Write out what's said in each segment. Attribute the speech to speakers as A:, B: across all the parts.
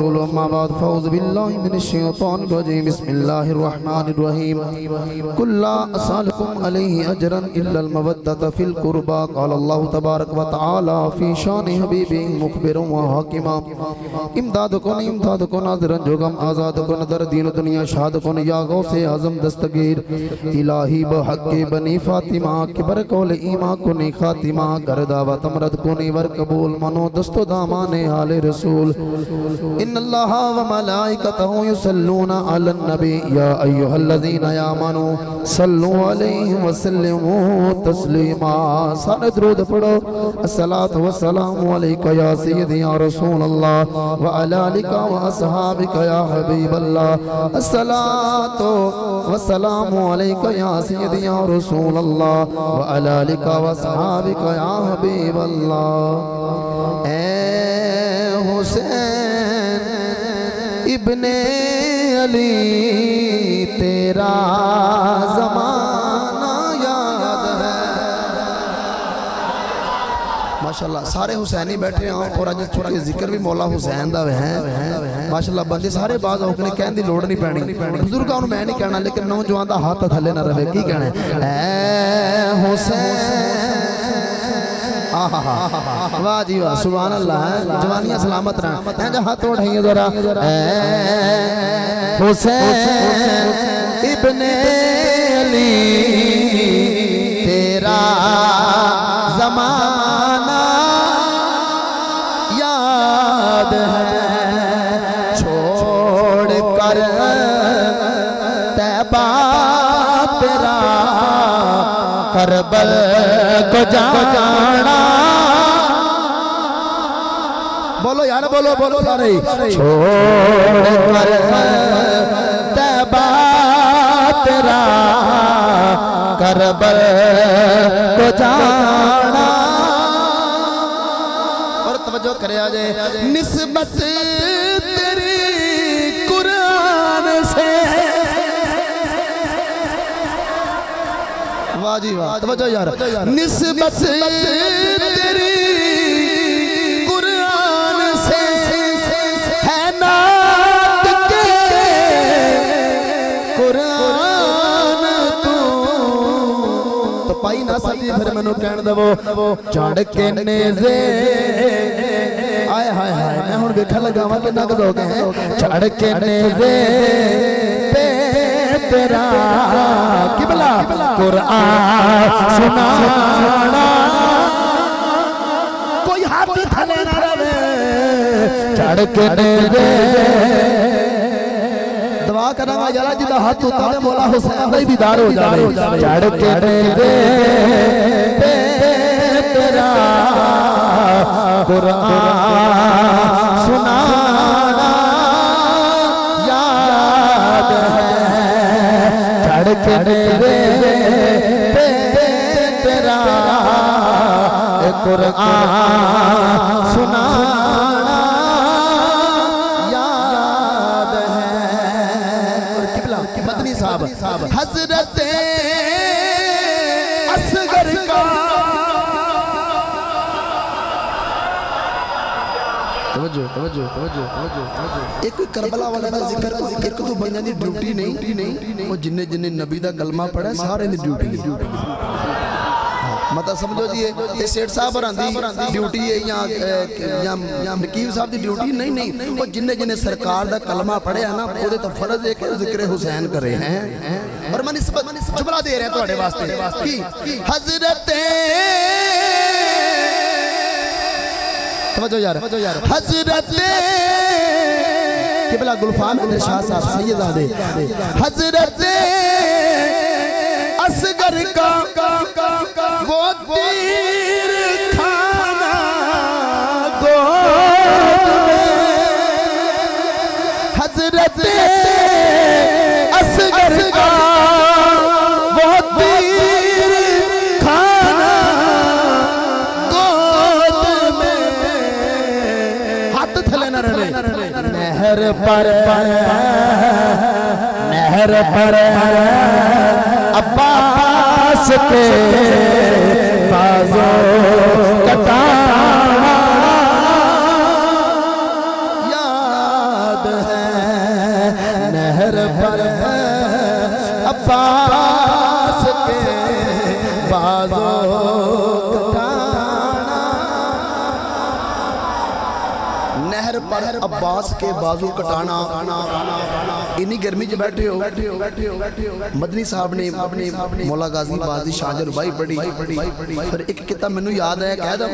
A: रसूलुहु अम्मा बाद फौज़ बिल्लाहि मिनश शैतानिर रजीम बिस्मिल्लाहिर रहमानिर रहीम कुल ला असअलुकुम अलैहि अजरन इल्लल मवद्दत फिल कुर्बा क़ाल अल्लाहु तबारक व तआला फी शान हबीबी मुखबिरun व हाकिमा इमदाद को नाज़रन जोगम आज़ाद को नदर दीन दुनिया शाद को या गौसे आज़म दस्तगीर इलाही बहक़ बनी फातिमा किबर कौल ईमा को ने खातिमा कर दावत अमरद को ने वर कबूल मनो दस्तो दामाने आले रसूल इन्नल्लाहा व मलाइकतहु युसल्लूना अलन नबी या अय्युहल्लज़ीना आमनू सल्लु अलैहि व सल्लिमू तस्लीमा। सारे दुरूद पढ़ो। अस्सलातु वस्सलामु अलैका या सय्यदी या रसूल अल्लाह व अला आलिका व अस्हाबिका या हबीब अल्लाह। अस्सलातु वस्सलामु अलैका या सय्यदी या रसूल अल्लाह व अला आलिका व अस्हाबिका या हबीब अल्लाह। ए हुसैन इब्ने अली तेरा ज़माना याद है। माशाल्लाह सारे हुसैनी बैठे हैं और अज चुके जिक्र भी मौला हुसैन दा है। माशाल्लाह बंदे सारे बाज होके कहने की लोड़ नहीं पैनी। बुजुर्गों को मैं नहीं कहना लेकिन नौजवान का हाथ थले ना रहे। की कहना है हुसैन वाह जी वाह सुभान अल्लाह। जवानियां सलामत रह हाथ उठाइए जरा। हुसैन इब्ने अली तेरा ज़माना याद है छोड़ कर तैबा तेरा करबल को जाना। बोलो यार बोलो बोलो सारे। छोड़ कर तैबा तेरा करबल को जाना। और तवज्जो करे आजे निस्बत तेरी कुरान से। वाह जी वाह तवज्जो यार। निस्बत तेरी कुरान से है नात के कुरान तू तो पाई ना सकती। फिर मैनू कहन दवो चढ़ के नेज़े आए हाय हाय मैं हुण वेखण लगा वां किन्ना क लोग हैं। चढ़ के नेज़े पे तेरा किबला कुरान सुनाना। कोई हाथ थले ना रवे। चढ़ के नेज़े दुआ करांगा यार जिदा हाथ उतारे मौला हुसैन दा दीदार हो जावे। चढ़ के नेज़े पे तेरा कुरान सुनाना याद है। चढ़ के नेज़े पे तेरा कुरान सुनाना याद है। और किबला मदनी साहब हजरत असगर का तवज्जो तवज्जो तवज्जो तवज्जो तवज्जो। एक करबला वाले का जिक्र एक तो बंदे दी ड्यूटी नहीं वो जिन्ने जिन्ने नबी दा कलमा पढ़ा सारे दी ड्यूटी। मतलब समझो जी ये सेठ साहब आंदी ड्यूटी है या नकीब साहब की ड्यूटी नहीं वो जिन्ने जिन्ने सरकार दा कलमा पढ़िया ना वो तो फर्ज है कि जिक्र हुसैन करे हैं। और मैं जुमला दे रहा थोड़े वास्ते की हजरत समझो यार हजरत किबला गुलफाम शाह साहब सैयदादे हजरत असगर का वो तीर खाना गोद में। हजरत असगर का वो तीर खाना गोद में। हाथ थले न रहे। नहर पर अब्बास के बाजों कटाना अब्बास के बाजो नहर पर अब्बास के बाजू कटाना। इन्नी गर्मी च बैठे हो मदनी साहब ने अपने मौला गाजी बाजी शाजर भाई बड़ी फिर एक किता मैनू याद है कह दो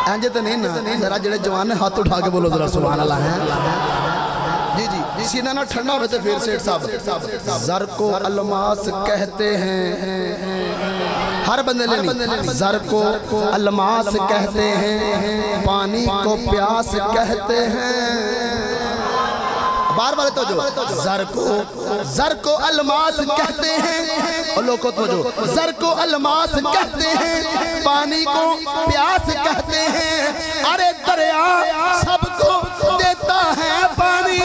A: इंज तो नहीं ना जरा जेड़े जवान ने हाथ उठा के बोलो जरा सुभान अल्लाह है जी जी सीना ना ठंडा हो तो फिर सेठ साहब जर को अलमास कहते हैं हर बंदे ने जर को अलमास कहते हैं पानी को प्यास कहते हैं बार बार तो जो जर को अलमास कहते हैं और लोगों तो जो जर को अलमास कहते हैं पानी को प्यास कहते हैं। अरे दरिया सबको देता है पानी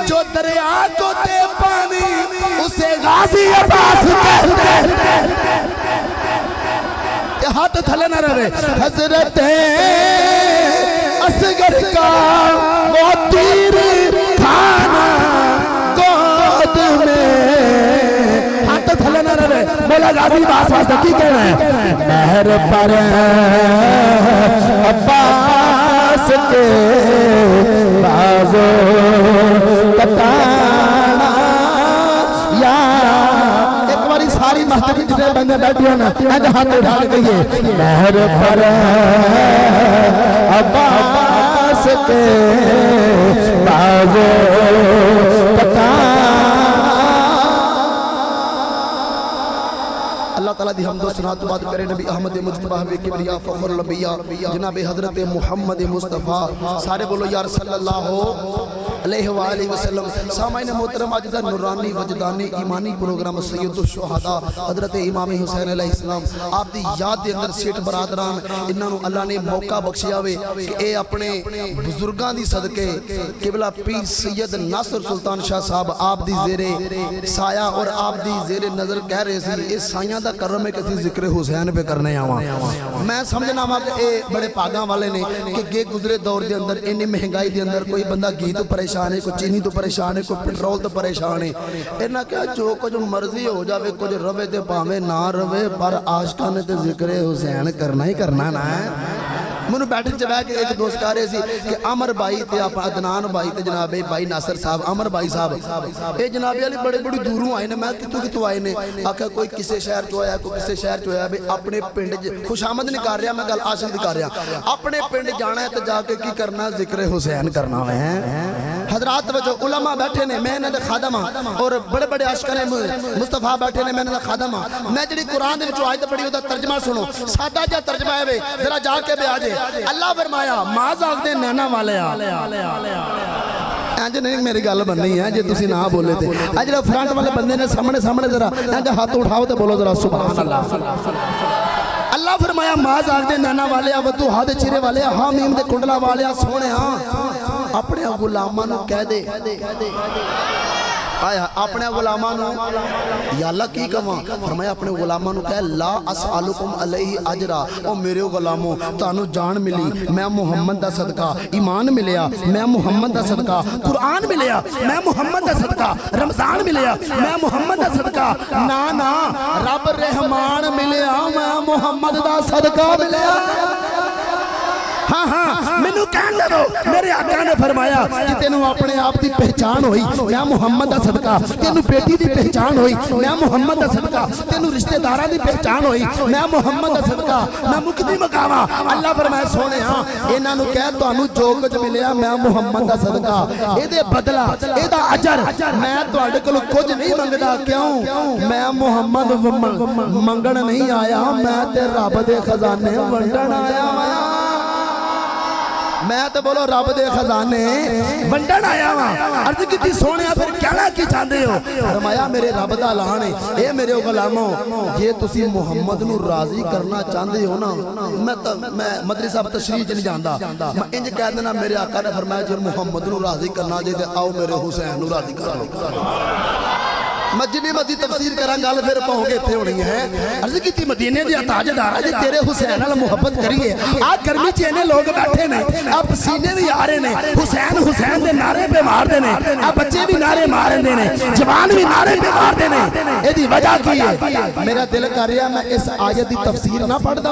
A: जो दरिया को दे पानी उसे गाजी अब्बास कहते हैं। हाथ थले न रहे हजरत असगर का वो तीर खाना गोद में हाथ थले न रहे मौला गाजी बास वास्ते की कहना है नहर पर अब्बास के बाजो कटाना या सारी महफिल जितने बंदे बैठे हो ना हाथ उठा के कहिए नहर पर अब्बास के बाजो अल्लाह ताला दी हमदो सना तो बात करे नबी अहमद मुस्तफा हबीब किबरिया फखरुल अंबिया जनाब हजरत मोहम्मद मुस्तफा सारे बोलो यार सल्लल्लाहु अलैहि वसल्लम। सामाईन मोहतरम आज दा नूरानी वजदानी ईमानी प्रोग्राम सैयदुल शुहदा हजरत इमाम हुसैन अलैहिस्सलाम आप दी याद दे अंदर सेठ बरादरान इन्हां नूं अल्लाह ने मौका बख्शिया वे कि ए अपने बुजुर्गां दी सदके किबला पीर सैयद नासिर सुल्तान शाह साहब आप दी जेरे साया और आप दी जेरे नजर कह रहे सी ए साइयां दा करम है कि जिक्र हुसैन पे करने आवा। मैं समझना वा कि ए बड़े भागां वाले ने कि गे गुजरे दौर दे अंदर इन्नी महंगाई दे अंदर कोई बंदा घी तो परेशान है कोई चीनी तो परेशान है कोई पेट्रोल तो परेशान है इन्हें क्या जो कुछ मर्जी हो जाए कुछ रवे तो भावे ना रवे पर आशिकां ने तो जिक्र हुसैन करना ही करना ना है। मैंने बैठक च बह के एक दोस्त कह रहे कि अमर भाई ते आप अदनान भाई ते जनाबे भाई नासिर साहब अमर भाई साहब ये जनाबे वाले बड़े बड़ी दूरों आए ने। मैं कितों आए ने आख्या कोई किसी शहर चो आया कोई किसी शहर चो आया भी अपने पिंड खुशामद नहीं कर रहा मैं गल आशिक दी कर रहा अपने पिंड जाना है तो जाके की करना जिक्र हुसैन करना है। हजरात वजो उलमा बैठे ने मैं इन्हां दे खादम और बड़े बड़े आशिकां ने मुस्तफा बैठे ने मैं इन्हां दा खादम मैं जिहड़ी कुरान दे विचों आयत पढ़ी ओदा तर्जमा सुनो सादा जिहा तर्जमा है वे जरा जाके बया जे अल्लाह फरमाया मां जागदे नैना वाले इंज नहीं मेरी गल बननी है जे तुसी ना बोले थे आ जेड़ा फ्रंट वाले बंदे ने सामने जरा इंज हाथ उठाओ ते बोलो जरा सुभान अल्लाह। अल्लाह फरमाया मां जागदे नैना वाले वतू हाथ चिरे वाले हामीम दे कुंडला वाले सोने अपने गुलामां नूं कह दे आया अपने गुलामां नूं या अल्लाह की कहां फरमाया अपने गुलामां नूं कह ला असअलुकुम अलैहि अजरा ओ मेरे गुलामो तानू जान मिली मैं मुहम्मद दा सदका ईमान मिलया मैं मुहम्मद दा सदका कुरान मिलया मैं मुहम्मद दा सदका रमजान मिलया मैं मुहम्मद दा सदका ना ना रब रहमान मिलया मैं मुहम्मद दा सदका मिलया। हाँ हाँ मैनू कहन दे दो मेरे आका ने फरमाया कि तेनू अपने आप की पहचान हुई मैं मुहम्मद दा सदका तेनू बेटी की पहचान हुई मैं मुहम्मद दा सदका तेनू रिश्तेदारां की पहचान हुई मैं मुहम्मद दा सदका मैं मुक्ति मकावा। अल्लाह फरमाया सोने इन्हां नू कह तुहानू जो कुछ मिलया मैं मुहम्मद दा सदका एदे बदला एदा अजर मैं तुहाडे कोल कुछ नहीं मंगदा क्यों मैं मुहम्मद मंगण नहीं आया मैं ते रब दे खजाने वंडण आया मैं तो बोलो रब दे खजाने वंडन आया वा। अर्ज की सोने फिर कहना की चाहते हो फरमाया मेरे रब दा ऐलान है ए मेरे गुलामो जे तुसी मुहम्मद नू राजी करना चाहते हो ना मैं मदरी साहब तशरीह नहीं जानदा मैं इंज कह देना मेरे आका ने फरमाया जे मुहम्मद नू राजी करना जे ते आओ मेरे हुसैन नू राजी कर लो। मैं जिन्नी मर्जी तफसीर करा गल फिर पाओगे इत्थे होनी है। अर्ज की मदीने दे ताजदार जे तेरे हुसैन नाल मुहब्बत करिए। आ गर्मी च इन्ने लोग बैठे ने, आ पसीने भी आ रहे ने, हुसैन हुसैन दे नारे पे मारदे ने, आ बच्चे भी नारे मारदे ने, जवान भी नारे पे मारदे ने। एदी वजह की है? मेरा दिल कर रहा मैं इस आयत दी तफसीर ना पढ़दा।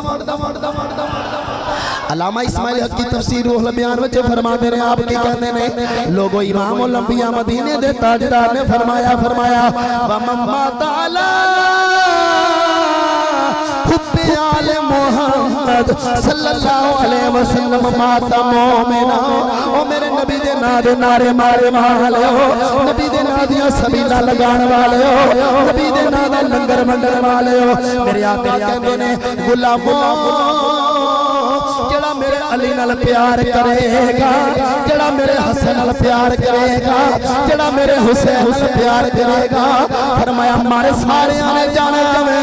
A: अल्लामा इस्माइल हक की तफसीर रूहुल बयान में फरमाते हैं, आप की कहते ने लोगो इमाम उल अंबिया मदीने दे ताजदार ने फरमाया व मम्मा ताला हुब्बे आले मोहम्मद सल्लल्लाहु अलैहि वसल्लम माता मोमिना। ओ मेरे नबी दे नाम दे नारे मारे वाले हो, नबी दे नाम दियां सबीला लगाने वाले हो, नबी दे नाम दा लंगर मंडल वाले हो। मेरे आका कहंदे ने गुलामो जेड़ा मेरे अली नाल प्यार करेगा, जेड़ा मेरे हसन नाल प्यार करेगा, जेड़ा मेरे हुसैन नाल प्यार करेगा, फरमाया मारे सारे ने जाना है,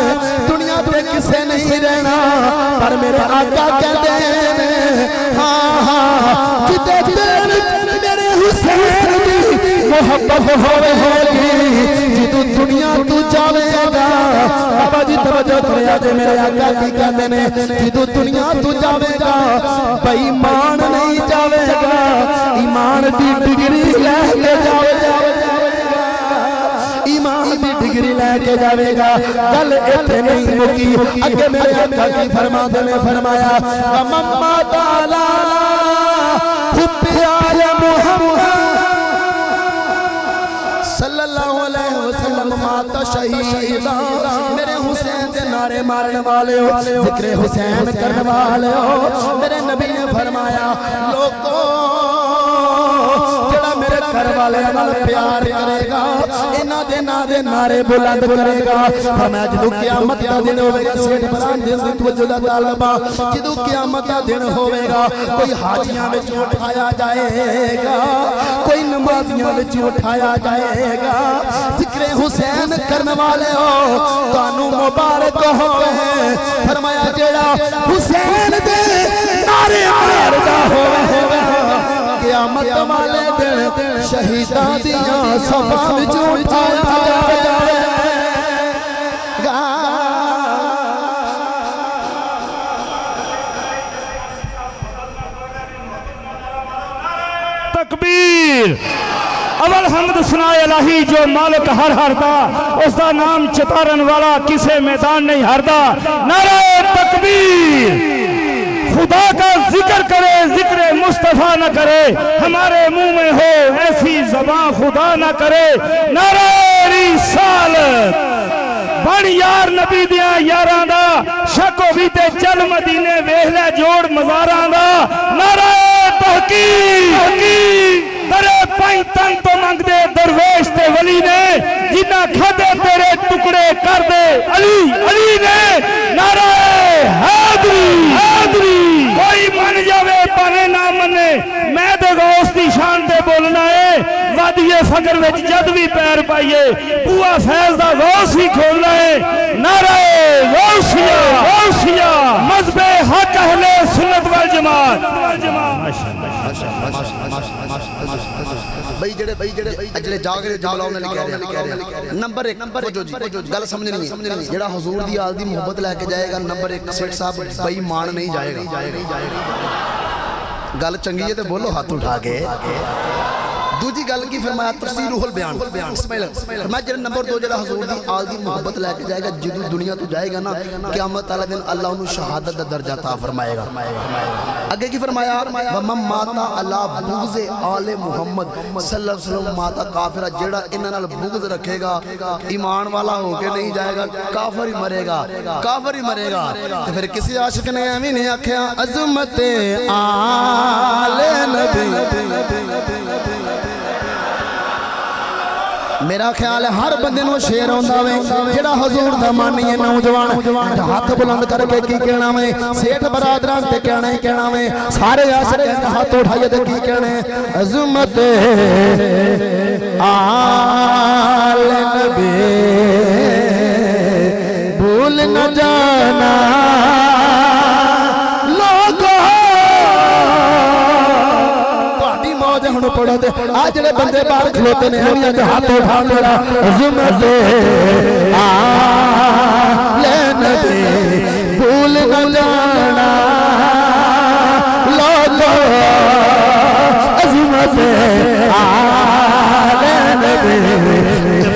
A: दुनिया पे किसे नहीं रहना। पर मेरे आका कहते हैं हाँ हाँ किते दिन मेरे हुसैन की मोहब्बत होगी जिदू दुनिया तू जावेगा। बाबा जी तवज्जो करिया जे मेरे आका की कहते ने जिदू दुनिया तू जावेगा बेईमान नहीं जावेगा, ईमान की डिग्री लेके जावेगा, ईमान की डिग्री लेके जावेगा। गल इत्थे नहीं मुकी, अगे मेरे आका की फरमाते ने फरमाया मम्मा ताला हुब्बे आले मोहम्मद सल्लल्लाहु अलैहि वसल्लम माता शहीदा। मेरे हुसैन के नारे मारने वाले हो, जिक्र हुसैन करने वाले हो। मेरे नबी ने फरमाया लोगों जेड़ा मेरे घर वाले नाल प्यार करेगा, इन्हां दे नां दे नारे बुलंद करेगा। फरमाया जदों क़यामत दा दिन होवेगा, सेठ बरान दिन दी तवज्जो दा तालबा, जदों क़यामत दा दिन होवेगा कोई हाजियां विच उठाया जाएगा, कोई नमाजियां विच उठाया जाएगा। जिक्र हुसैन करने वाले हो तानू मुबारक होवे। फरमाया जेड़ा हुसैन दे नारे मारदा होवेगा क़यामत वाले दिन शहीदां दियां सफां विच उठाया जाएगा।
B: तकबीर अवल हमद सुनाए इलाही जो मालिक हर हरदा, उसका नाम चितारन वाला किसे मैदान नहीं हारदा। नारे तकबीर। खुदा का जिक्र करे जिक्र मुस्तफा न करे, हमारे मुंह में हो ऐसी ज़बान खुदा न करे। नारे रिसालत बन यार नबी दिया यारां दा, शको भी ते चल मदीने वेख ले जोड़ मज़ारां दा। नारे तहकीक तेरे पाई तन तो मंगदे दरवेश ते वली ने, जिन्ना खादे तेरे टुकड़े कर दे अली अली ने। नारे हैदरी कोई मन जावे भावे ना मने, मैं तो गौस की शान ते बोलना है। वादिये फकर विच जद भी पैर पाइए बुआ फैज दा गौस ही खोलना है। नारे गौसिया गौसिया मज़हबे हक अहले सुन्नत वल जमात।
A: भाई जेड़े जागरे जमलाओ ने कह रहे नंबर 1 जो जी गल समझनी है, जेड़ा हुजूर दी आल दी मोहब्बत लेके जाएगा नंबर 1 सेठ साहब बेईमान नहीं जाएगा। गल चंगी है तो बोलो हाथ उठा के। दूजी गल की फरमाया तफसीर रूहुल बयान मैं जेड़ा नंबर 2 जेड़ा हुजूर दी आल दी मोहब्बत लेके जाएगा जिदू दुनिया तो जाएगा ना क़यामत वाले दिन अल्लाह उन्हें शहादत दा दर्जा अता फरमाएगा। अगे की फरमाया वमम माता अला बुग़्ज़े आले मुहम्मद सल्लल्लाहु अलैहि वसल्लम माता काफिरा, जेड़ा इन्हां नाल बुग़्ज़ रखेगा ईमान वाला होके नहीं जाएगा, काफिर ही मरेगा, काफिर ही मरेगा। तो फिर किसी आशिक ने एवं नहीं आख्या अज़मत आले नबी। मेरा ख्याल है हर बंदे नूं शेर आउंदा वे जेड़ा हुजूर दा मानिए नौजवान हाथ बुलंद करके की कहना वे, सेठ बरादरां ते कहना ही कहना वे, सारे आशिक हाथ उठाइए ते की कहने अज़मत आले नबी भूल न जाना लोगो। तुहाडी मौज हुण मैनू पढ़ो दे। आ जेड़े बंदे बाहर खलोते ने आलियां दे हाथ उठा मेरा अज़मत आ ले नबी भूल न जाना लोगो अज़मत आ ले नबी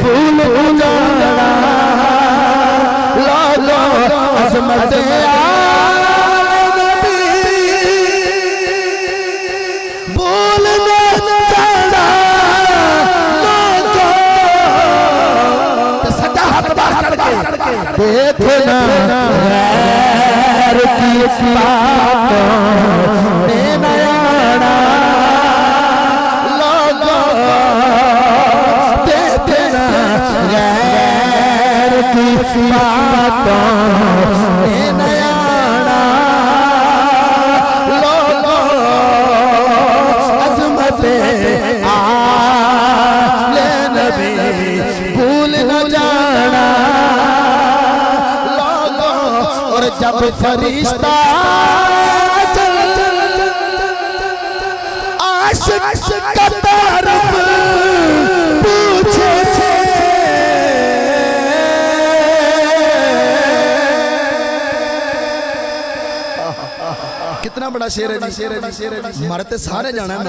A: भूल न जाना लोगो अज़मत देखना गैर की बातों में नयाना लोगो देखना गैर की बातों में नयाना लोगो अज़मत आ ले नबी भूल न जाना। जब फरिश्ता आशिक का तारुफ पूछे कितना बड़ा शेर है जी, शेर है जी, शेर है जी। मारते सारे जाना है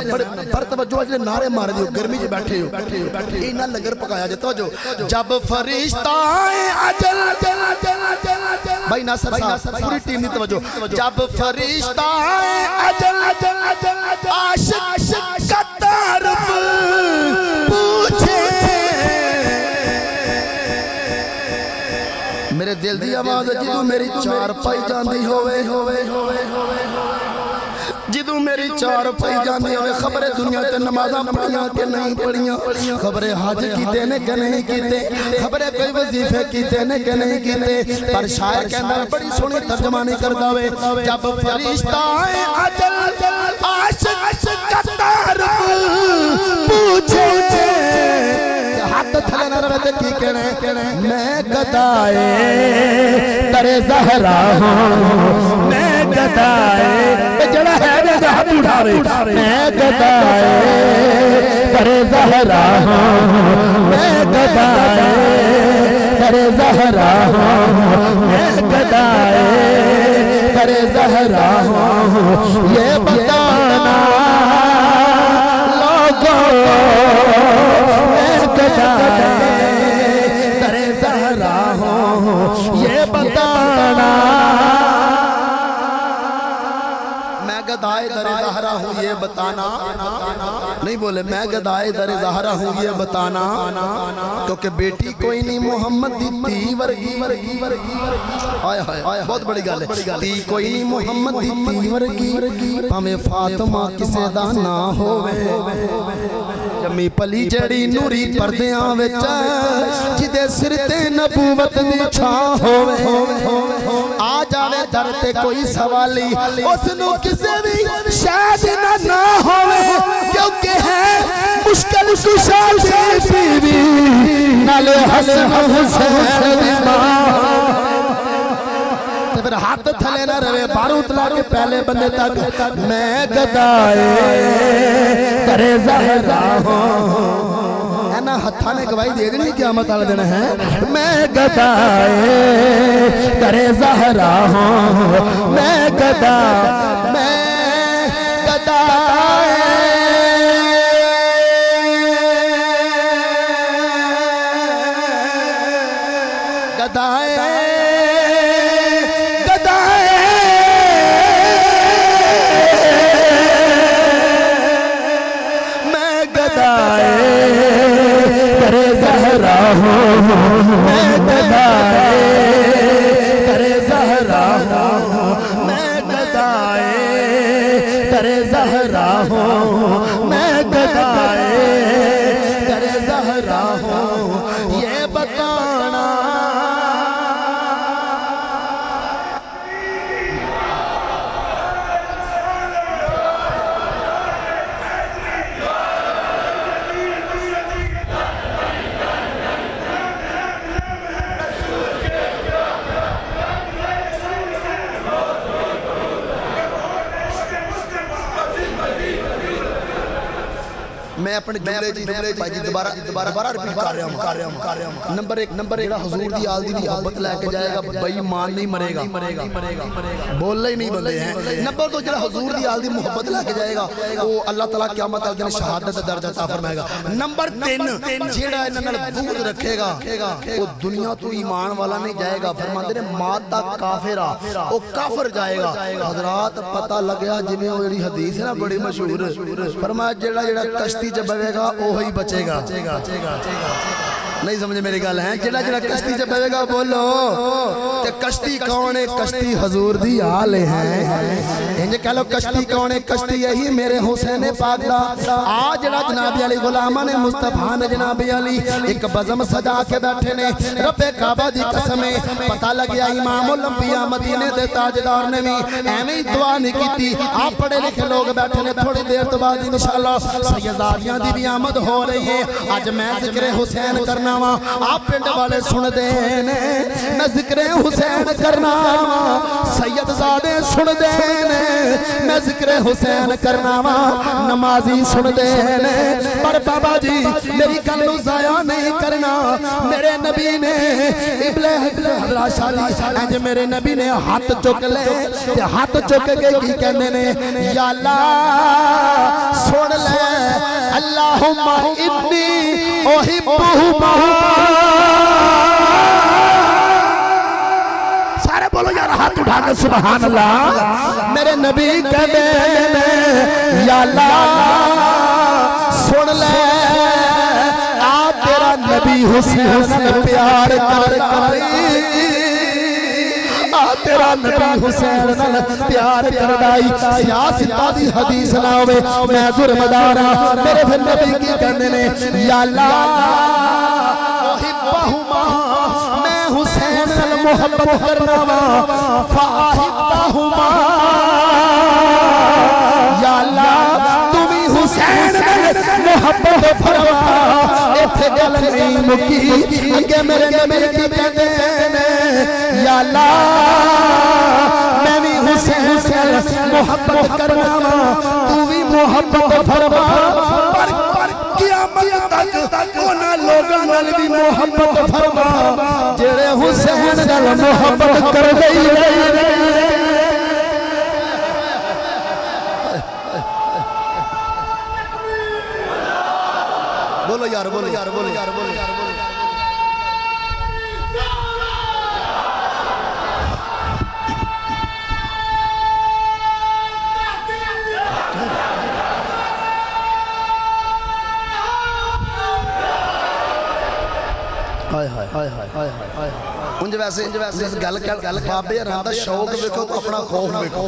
A: पर तवज्जो आज नारे मार दियो गर्मी च बैठे हो इना लंगर पकाया जे तवज्जो। जब फरिश्ता अजल भाई नासर साहब पूरी टीम की तवज्जो। जब फरिश्ता अजल आशिक का तारुफ पूछे मेरे दिल दी आवाज़ जिदू मेरी चार पाई जाती होवे जिदू मेरी चार पाई जाती होवे खबरे दुनिया ते नमाज़ां पढ़ियां के नहीं पढ़ियां खबरे हज कीते ने के नहीं कीते खबरे कोई वजीफे कीते ने के नहीं कीते पर शायर कहंदा बड़ी सोहनी तर्जमानी करदा वे। जब फरिश्ता अजल आशिक का तारुफ पूछे हाथ थले ना रहे की कहने मैं गदाए तेरे ज़हरा हूं मैं गदाए जड़ा है ना हाथ उठा रहे मैं गदाए तेरे ज़हरा हूं मैं गदाए तेरे ज़हरा हूं मैं गदाए तेरे ज़हरा हूं ये बताना लोगों तेरे ज़हरा हूं ये बताना मैं गदाए दरे ज़हरा हूं ये बताना नहीं बोले मैं गदाए दरे ज़हरा हूं ये बताना क्योंकि बेटी कोई नहीं मोहम्मद दी धी वर्गी हाय हाय बहुत बड़ी गल है धी कोई नहीं मोहम्मद दी धी वर्गी भावें फातिमा किसे दा ना होवे जमी पली जड़ी नूरी पर्दियां विच जिदे सिर ते नबूवत दी छां होवे आ जावे दर ते कोई सवाली उसनू किसे भी शायद ना होवे क्योंकि है मुश्किल कुशा बीवी नाले हसन हुसैन दी मां फिर हाथ थले ना रवे बारूद ला के पहले बंदे तक मैं गदाए तेरे ज़हरा हूं ना हथा ने गवाही दे देनी क़यामत वाले दिन है मैं गदाए तेरे ज़हरा हूं मैं गदा मैं गदाए गदाए तेरे ज़हरा हूं मैं गदाए तेरे ज़हरा हूं मैं गदाए तेरे ज़हरा हूं मैं गदाए तेरे ज़हरा हूं ये बताना मैं अपने जुमले भाई जी दोबारा रिपीट कर रहा हूं। नंबर एक जेड़ा हुजूर दी आल दी मोहब्बत लेके जाएगा बेईमान नहीं मरेगा, बोल ही नहीं बंदे हैं। नंबर दो जेड़ा हुजूर दी आल दी मोहब्बत लेके जाएगा वो अल्लाह ताला क़यामत वाले दिन शहादत दा दर्जा अता फरमाएगा। नंबर 3 जेड़ा इन्हां नाल बुग़्ज़ रखेगा वो दुनिया तो ईमान वाला नहीं जाएगा, फरमाते ने माता काफिरा वो काफिर जाएगा। हज़रात पता लग्या जिवें वो जेड़ी हदीस है ना बड़ी मशहूर, फरमाया जेड़ा कश्ती च बवेगा वही बचेगा। नहीं समझे मेरी गल है? जेड़ा कश्ती च बवेगा बोलो ते कश्ती कौन है? कश्ती हुजूर दी आल है। इंज कह लो कश्ती कौन है? कश्ती यही मेरे हुसैन पाक दा। आ जेड़ा जनाब अली गुलामा ने मुस्तफा ने जनाब अली एक बज़म सजा के बैठे ने, रब्बे काबा दी कसम है पता लग गया इमामुल अंबिया मदीने दे ताजदार ने भी एवें ही दुआ नहीं कीती। आप पढ़े लिखे लोग बैठे ने, थोड़ी देर तो बाद इंशाअल्लाह सैयदादियां दी भी आमद हो रही है। आज मैं जिक्र हुसैन करना वा, आप पिंड वाले सुन दे ने, मैं जिक्र हुसैन करना वा, सैयदजादे सुन दे ने, मैं जिक्र हुसैन करना वा, नमाजी सुन दे ने। पर बाबा जी मेरी गल नूं ज़ाया नहीं करना। मेरे नबी ने इबले हज़रत शादी इंज मेरे नबी ने हाथ चुक ले ते हाथ चुक के की कहंदे ने, या अल्लाह सुन ले, अल्लाहुम्मा इन्नी उहिब्बुहुमा। सारे बोलो यार हाथ उठा के सुभान अल्लाह। मेरे नबी कहते हैं या अल्लाह सुन ले, आ तेरा नबी हुसैन प्यार कर, तेरा नबी हुसैन नाल प्यार करदाई सियासता दी हदीस ना होवे मैं जुर्मदार हां। मेरे फिर नबी की कहंदे ने, या अल्लाह उहिब्बहुमा, मैं हुसैन नाल मोहब्बत करना वा, फाहिब्बहुमा, या अल्लाह तू भी हुसैन नाल मोहब्बत फरमा। इत्थे गल नहीं मुकी, अगे मेरे नबी की कहंदे ने, या अल्लाह मैं भी हुसैन से मोहब्बत करना वा, तू भी मोहब्बत फरमा। पर क़यामत तक उन्हां लोगां नाल भी मोहब्बत फरमा जेड़े हुसैन नाल मोहब्बत करदे ही रहे। बोलो यार, बोलो यार, बोलो यार, बोलो यार, बोलो। उंज वैसे गल बाबे राम दा शौक देखो तो अपना खौफ देखो।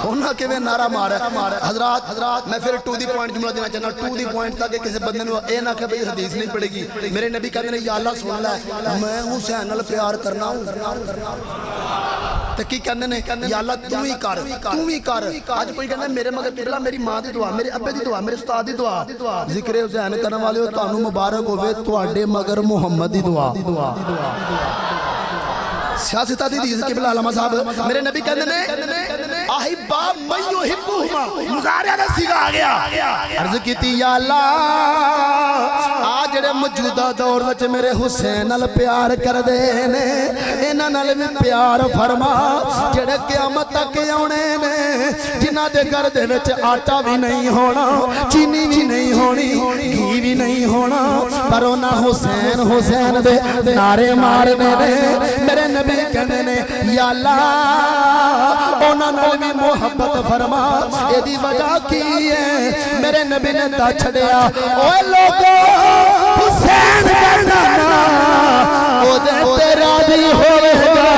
A: उन्हें किवें नारा मारा हजरात। मैं फिर टू दी पॉइंट जुमला देना चाहना, टू दी पॉइंट तक किसी बंदे नूं ये ना कहे भाई हदीस नहीं पड़ेगी। मेरे नबी कहते हैं या अल्लाह सुन लै, मैं हुसैन नाल प्यार करना हूं। ते की कहंदे ने, या अल्लाह तू ही कर, तू ही कर। अज कोई कहंदा मेरे मगर किबला मेरी मां दी दुआ, मेरे अब्बे दी दुआ, मेरे उस्ताद दी दुआ, जिक्र हुसैन करने वाले हो तुहानू मुबारक होवे, तुहाडे मगर मुहम्मद दी दुआ। सियासता दी हदीस किबला अल्लामा साहब मेरे नबी कहंदे ने, अहिब्बा मैं युहिब्बुहुमा, मुजारिया दा सीगा आ गया। अर्ज कीती या अल्लाह आ जेड़े मौजूदा दौर विच मेरे हुसैन नाल प्यार करदे ने, इन्हां नाल भी प्यार फरमा। जेड़े क़यामत तक आउणे ने, जिन्हां दे घर दे विच आटा भी नहीं होना, चीनी भी नहीं होनी, घी भी नहीं होना, पर उन्हां हुसैन दे नारे मारने ने। मेरे नबी कहंदे ने, या अल्लाह उन्हां नाल भी मोहब्बत फरमा। एदी वजह की है? मेरे नबी ने दस छड़िया, ओए लोगो हुसैन दा नाना ओदे ते राजी होवेगा,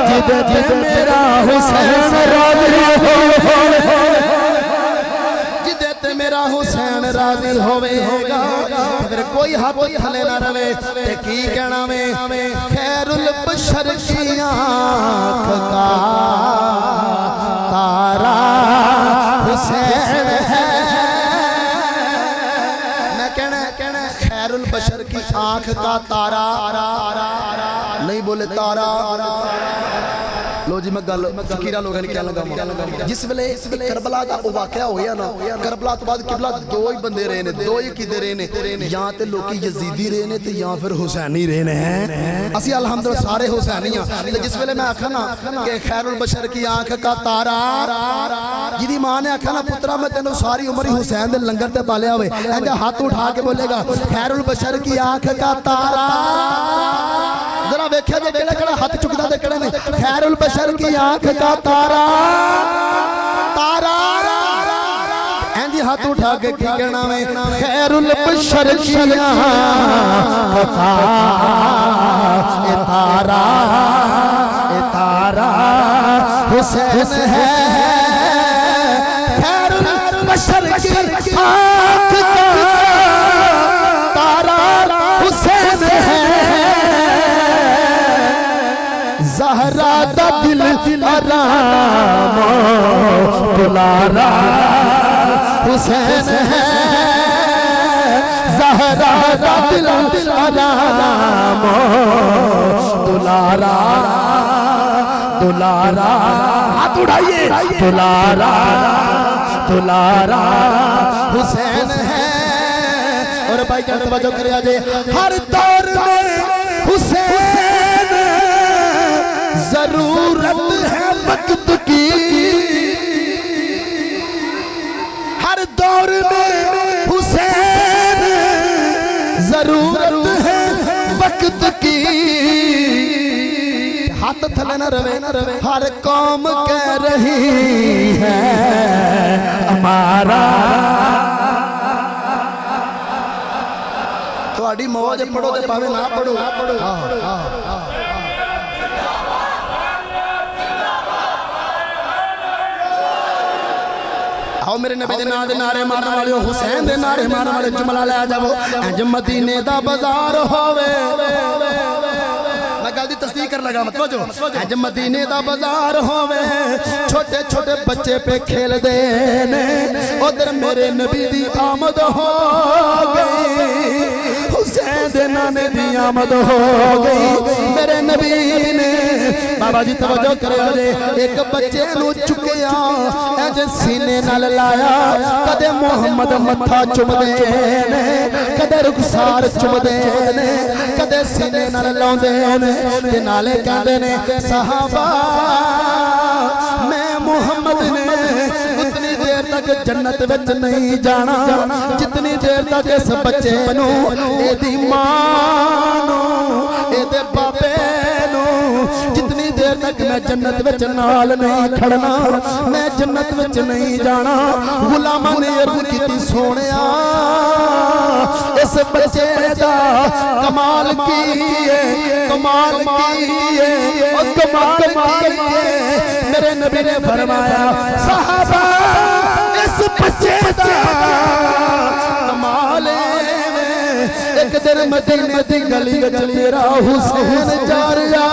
A: जिदे ते मेरा हुसैन राजी होवेगा, जिदे ते मेरा हुसैन राजी होवेगा। फिर कोई हाथ थले ना रवे ते की कहना वे, खैरुल बशर की आँख का तारा हुसैन है। मैं कहना खैरुल बशर की आँख का तारा, नहीं बोले तारा, लो जी मैं गल फकीरा लोगों ने कह लगा जिस वेले करबला दा ओ वाकया होया ना करबला तो बाद किबला दो ही बंदे रहे ने दो ही किदे रहे ने या ते लोकी यजीदी रहे ने ते या फिर हुसैनी रहे ने हैं असि अल्हम्दुलिल्लाह सारे हुसैनी हां ते जिस वेले मैं आखा ना कि खैरुल बशर की आंख का तारा जिदी मां ने आखा ना पुत्रा मैं तेनू सारी उम्र ही हुसैन दे लंगर ते पालिया होवे इंदा हाथ उठा के बोलेगा खैरुल बशर की आंख का तारा जरा वेख्या जे केड़ा हाथ चुकदा ते केड़े ने खैरुल बशर की आंख का तारा तारा इंजी हाथ उठा के की कहना में खैरुल बशर की आंख का तारा हुसैन है खैरुल बशर की आंख का तारा हुसैन है ज़हरा दा दिल आराम दुलारा हुसैन है ज़हरा दा दिल आराम दुलारा दुलारा हाथ उठाइए दुलारा दुलारा हुसैन है। और भाई क्या तवज्जो करे आजे हर दौर में हुसैन जरूरत है वक्त की हर दौर में हुसैन जरूरत है वक्त की हाथ थले न रवे हर कौम कह रही है हमारा थोड़ी मौज पढ़ो ते पावे ना पढ़ो आओ मेरे नबी दे नाम दे नारे मारने वाले हुसैन दे नारे मारने वाले जुमला ले जाओ इंज मदीने दा बाजार होवे मैं गल दी तस्दीक कर लगा मतलब जो इंज मदीने दा बाजार होवे छोटे छोटे बच्चे पे खेल दे ने उधर मेरे नबी दी आमद हो गई हुसैन दे नाने दी आमद हो गई मेरे नबी ने बाबा जी तवज्जो करो जे एक बच्चे नु चुकिया इंज सीने नाल लाया कदे मोहम्मद मत्था चुमदे ने कदे रुखसार चुमदे ने कदे सीने नाल लाउंदे ने ते नाले कहंदे ने सहाबा मैं मोहम्मद ने उतनी देर तक जन्नत विच नहीं जाना जितनी देर तक इस बच्चे नु एदी मां नु एदे बाबे नु जितनी देर तक मैं जन्नत विच नाल नहीं खड़ना मैं जन्नत विच नहीं जाना। गुलामां ने अर्ज कीती सोनिया इस बच्चे दा कमाल की है कमाल की है और कमाल की है मेरे नबी ने फरमाया सहाबा इस बच्चे दा कमाल एक दिन मदीने दी गली विच मेरा हुसैन जा रहा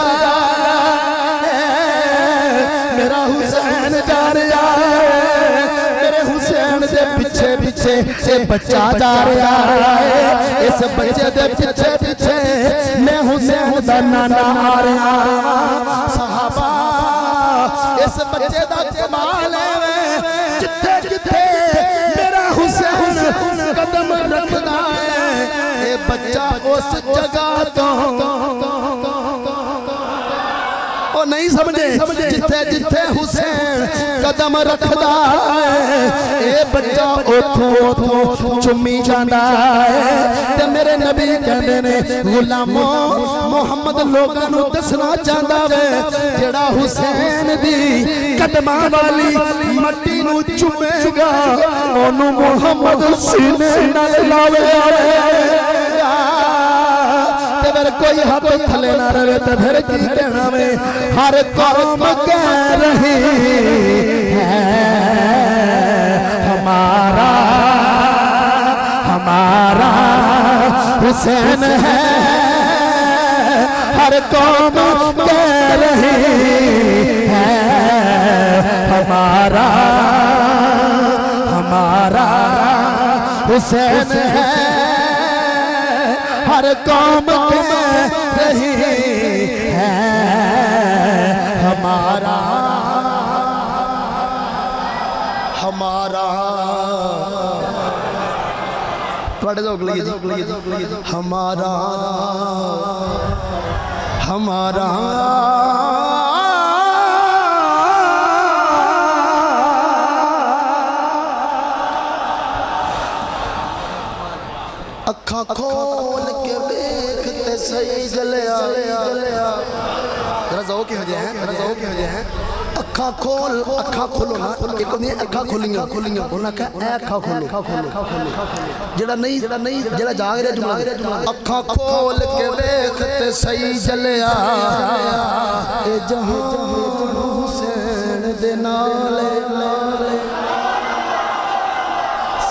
A: मेरा हुसैन जा रहा मेरे हुसैन दे पीछे पीछे ये बच्चा जा रहा है इस बच्चे दे पीछे पीछे मैं हुसैन दा नाना आ रहा सहाबा इस बच्चे दा कमाल है जिथे जिथे मेरा हुसैन कदम रखदा है ये बच्चा उस जगह तो नहीं समझे जिथे जिथे हुसैन कदम रखदा है ये बच्चा ओथों ओथों चुम्मी जांदा है ते मेरे नबी कहंदे ने गुलामो मोहम्मद लोगां नूं दसना चाहंदा वे जेड़ा हुसैन दी कदमां वाली मट्टी नूं चुमेगा ओनू मोहम्मद सीने नाल लावेगा फिर कोई हाथ थले ना रहे तो फिर की कहना में हर कौम कह रही है हमारा हमारा हुसैन है हर कौम कह रही है हमारा हमारा हुसैन है हर कौम कह रही है हमारा हमारा हमारा हमारा अखा खोल के देखते सही जलिया जरा ज़ौक़ हो जाए हैं अखा खोलो ना एक नहीं अखा खोलियां बोलना क्या अखा खोलो जरा नहीं जरा जाग रहा जुमला अखा खोल के देखते सही जलिया ए जहां हुसैन दे नाले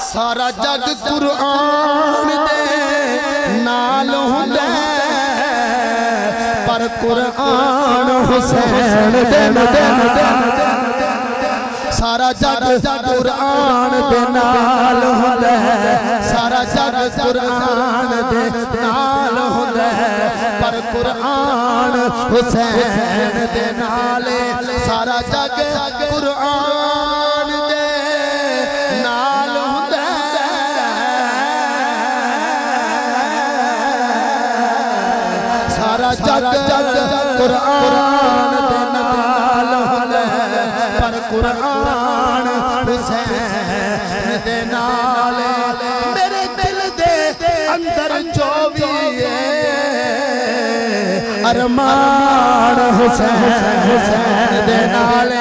A: सारा जग कुरान दे नाल हुंदा पर कुरान हुसैन दे नाल सारा जग कुरान दे नाल हुंदा सारा जग कुरान दे नाल हुंदा पर कुरान हुसैन दे नाल सारा जग कुरान दे नाल हुंदा सारा जग कुरान दे नाल हुंदा पर कुरान हुसैन दे नाल मेरे दिल दे अंदर जो भी है अरमान हुसैन दे नाल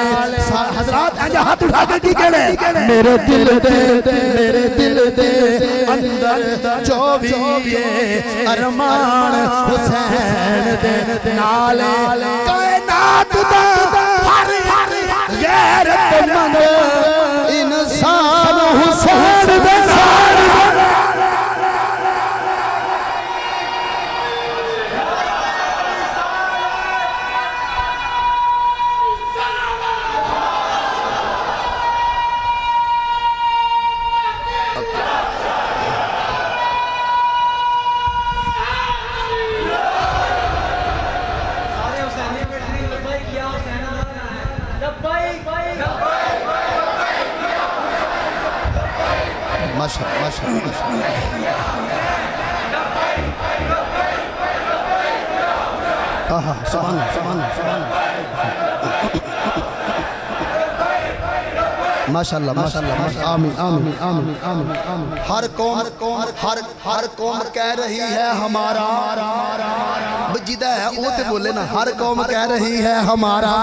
A: हज़रात हाथ उठा के की कहले मेरे दिल दे अंदर जो भी है अरमान हुसैन दे नाल कायनात दा हर गैरतमंद इंसान हुसैन दे नाल माशाअल्लाह आमीन आमीन आमीन आमीन हर कौम कह रही है हमारा जिदा है वो तो बोले ना हर कौम कह रही है हमारा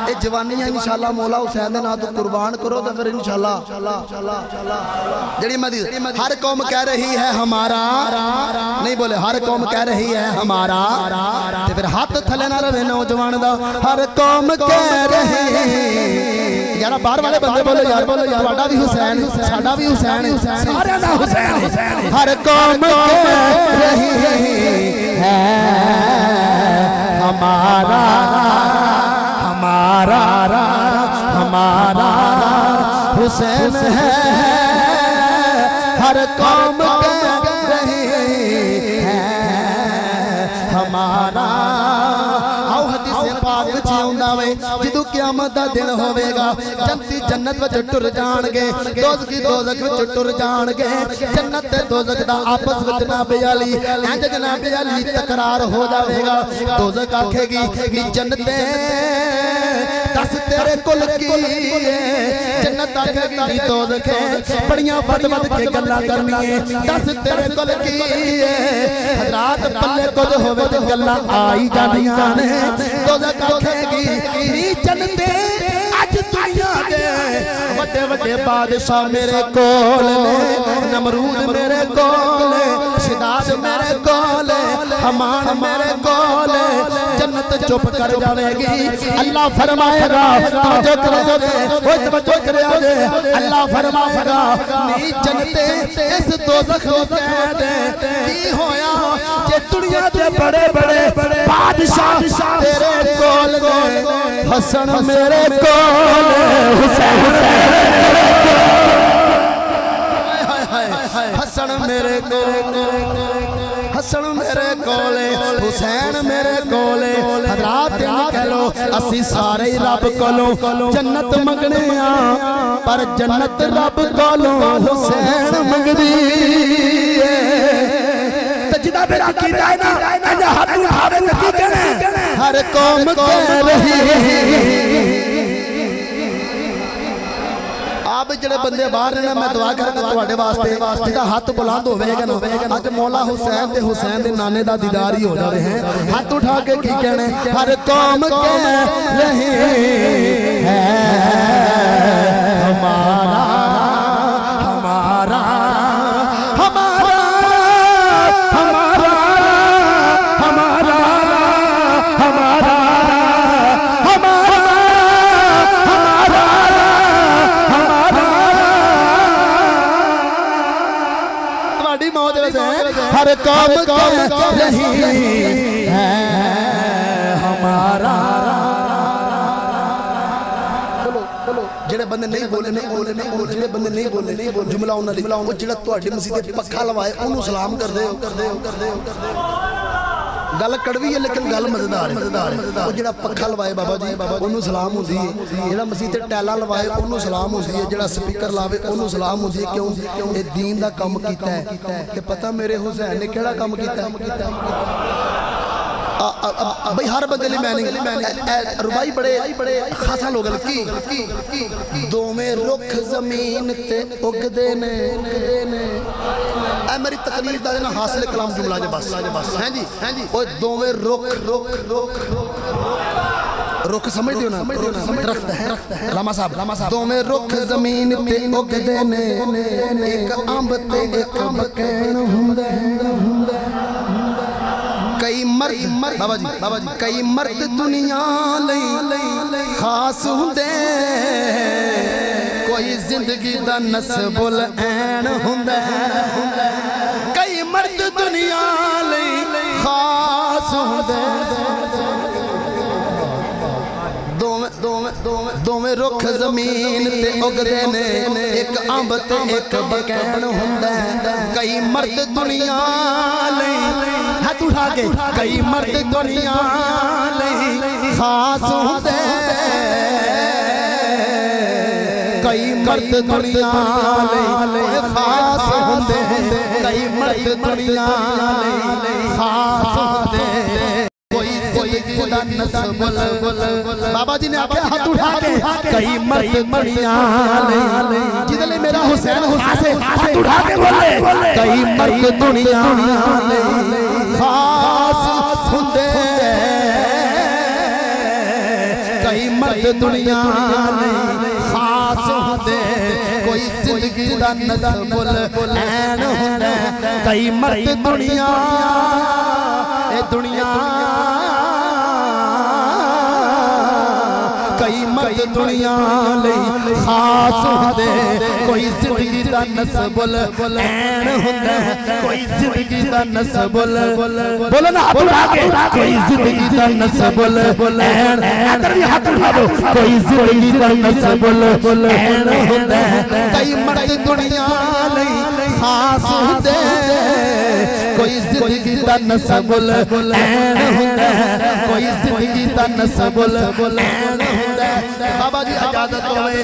A: ये जवानियां इंशाल्लाह मौला हुसैन दे नाम तो कुर्बान करो तो फिर इंशाल्लाह जड़ी मदी हर कौम कह रही है हमारा नहीं बोले हर कौम कह रही है हमारा ते फिर हाथ थले ना रहे नौजवान दा हर कौम कह रही यार बाहर वाले बंदे बोले यार ਤੁਹਾਡਾ भी हुसैन साडा भी हुसैन सारे दा हुसैन हर कौम कह रही है हमारा हमारा हमारा हुसैन है हर कौम कह रही है हमारा आओ हदीस पाक विच आउंदा वे जदों क़यामत दा दिन होवेगा जन्नती जन्नत विच टुर जाणगे दोज़खी दोज़ख विच टुर जाणगे जन्नत ते दोज़ख दा आपस विच ना बेअली इंज जनाब अली तकरार हो जाएगा दोज़ख आखेगी कि जन्नते दस तेरे कुल की जन्नत आखेगी नी दोज़ख बड़ियां वध के गल्लां करनी दस तेरे कुल की हज़रात पल्ले कुछ होवे ते गल्लां आई जांदियां ने दोज़ख आखेगी नी जन्नते अज दुनिया दे वड्डे वड्डे बादशाह मेरे कोल ने नमरूद मेरे कोल शिदाद मेरे कोल हमान मेरे कोल जन्नत चुप कर जाएगी अल्लाह फरमाएगा तवज्जो करोगे ओए तवज्जो करोगे अल्लाह फरमाएगा नी जन्नते इस दोज़ख को कह दे की होया जे दुनिया दे बड़े बड़े बादशाह तेरे कोल ने हसन मेरे कोल हुसैन हसन मेरे को हसन मेरे कोले हुसैन मेरे कोले हजरात कह लो असी सारे रब कोलों जन्नत मंगने आ पर जन्नत रब कोलों हुसैन मंगदी जिदा मेरा कीता है ना इंदा हाथ उठावे ते की कहना हर कौम कह रही आप जड़े बंदे बाहर ने मैं दुआ करना तुम्हारे वास्ते जिदा हाथ बुलंद होवेगा ना अज मौला हुसैन ते हुसैन दे नाने दा दीदार ही हो जावे हैं हाथ उठा के की कहने हर कौम कह रही है हमारा हमारा हमारा हमारा हमारा हमारा हर कौम कह रही है हमारा जेड़े बंदे नहीं बोले नहीं बोले नहीं बोले जेड़े बंदे नहीं बोले नहीं बोले जुमला उन्हां लिख वो जेड़ा तुहाडी मसीह ते पक्खा लवाए ओनू सलाम कर दे गल कड़वी है लेकिन गल मजेदार है वो जेड़ा पक्खा लवाए बाबा जी ओनू सलाम होंदी है जेड़ा मसीह ते टैला लवाए ओनू सलाम होंदी है जेड़ा स्पीकर लावे ओनू सलाम होंदी है क्यों ये दीन दा काम कीता है कि पता मेरे हुसैन ने केड़ा काम कीता है भाई हर बंदे लिए मैं नहीं रुबाई बड़े खासा लोग की दोवें रुख जमीन ते उगदे ने मेरी तकरीर दा ना हासिल कलाम जुमला जे बस हैं जी ओ दोवें रुख रुख समझदे हो ना दरख्त है लामा साहब दोवें रुख जमीन ते उगदे ने एक अंब ते एक बकैन हुंदा कई मर्द बाबा जी कई मर्द दुनिया लई खास हुंदे कोई जिंदगी दा नस्बुल ऐन हुंदा कई मर्द दुनिया लई खास हुंदे दोवें रुख जमीन ते उगदे ने एक अंब ते एक बकैन हुंदा कई मर्द दुनिया लई हाथ उठा के कई मर्द दुनिया लई खास हुंदे कई मर्द दुनिया लई खास हुंदे कई मर्द दुनिया लई खास हुंदे बाबा जी ने आके हाथ उठा के कई मर्द दुनिया ले जिदले मेरा हुसैन हाथ उठा के बोले कई मर्द दुनिया ले खास हुंदे कई मर्द दुनिया ले खास हुंदे कोई जिंदगी दा नस्बुल ऐन हुंदा कई मर्द दुनिया ए दुनिया कई मर्द दुनिया लई खास हुंदे कोई जिंदगी दा नस्बुल ऐन हुंदा कोई जिंदगी दा नस्बुल बोलो ना हाथ उठा के कोई जिंदगी दा नस्बुल ऐन इधर भी हाथ उठा दो कोई जिंदगी दा नस्बुल ऐन हुंदा कई मर्द दुनिया लई खास हुंदे कोई जिंदगी दा नस्बुल ऐन हुंदा कोई जिंदगी दा नस्बुल ऐन हुंदा बाबा जी इजाजत होवे